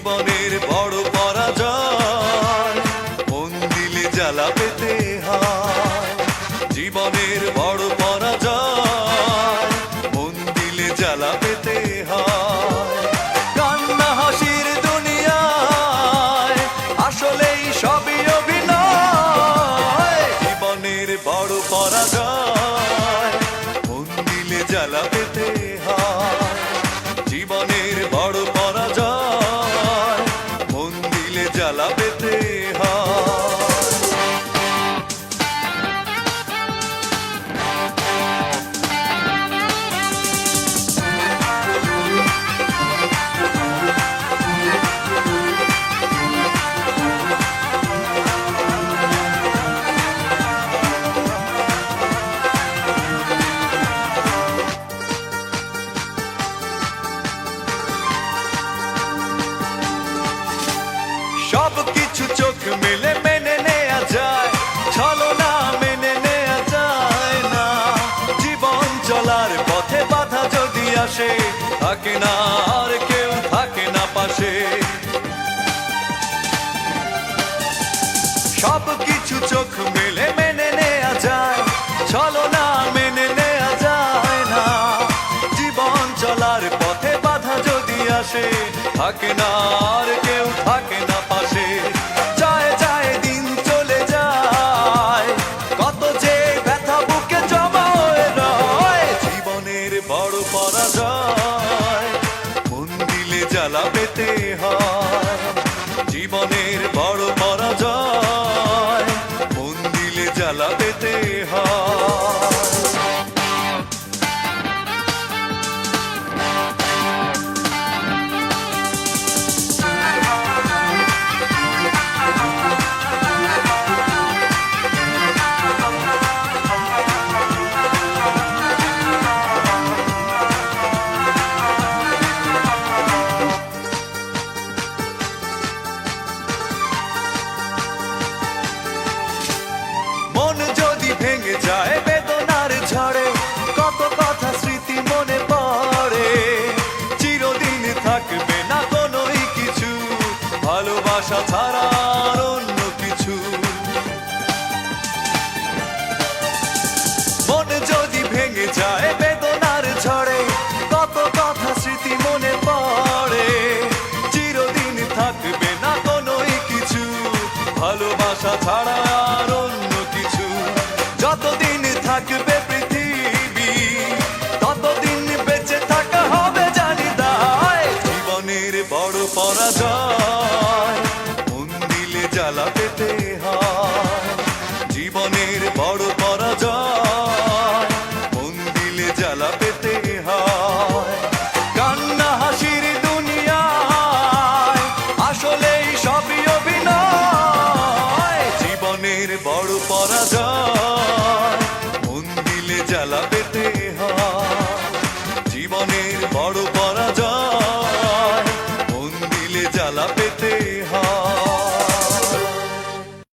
জীবনের বড় পরাজয়, মন দিলে জ্বালা পেতে হয়। জীবনের বড় পরাজয়, মন দিলে জ্বালা পেতে হয়। কান্না হাসির দুনিয়ায় আসলেই সবই অভিনয়। জীবনের বড় পরাজয়, মন দিলে জ্বালা পেতে হয়। জীবনের বড় পরাজয়, মন দিলে জ্বালা পেতে হয়। সব কিছু চোখ মেলে মেনে নেয়া যায়, ছলনা মেনে নেয়া যায় না। জীবন চলার পথে বাধা যদি আসে, থাকে না আর কেউ থাকে না পাশে। সব কিছু চোখ মেলে মেনে নেয়া যায়, ছলনা মেনে নেয়া যায় না। জীবন চলার পথে বাধা যদি আসে, থাকে না আর কেউ থাকে না পাশে। যায় যায় দিন চলে যায়, কত যে ব্যথা বুকে জমা হয়ে রয়। জীবনের বড় পরাজয়, মন দিলে জ্বালা পেতে হয়। জীবনের বড় পরাজয়, মন দিলে জ্বালা পেতে হয়। মন যদি ভেঙে যায় বেদনার ঝড়ে, কত কথা স্মৃতি মনে পড়ে। চিরদিন থাকবে না কোনোই কিছু, ভালোবাসা ছাড়া আর অন্য কিছু। মন যদি ভেঙে যায় বেদনার ঝড়ে, কত কথা স্মৃতি মনে পড়ে। চিরদিন থাকবে না কোনোই কিছু, ভালোবাসা ছাড়া আর অন্য কিছু। যতদিন থাকবে পৃথিবী, ততদিন বেঁচে থাকা হবে জানি তাই। জীবনের বড় পরাজয়,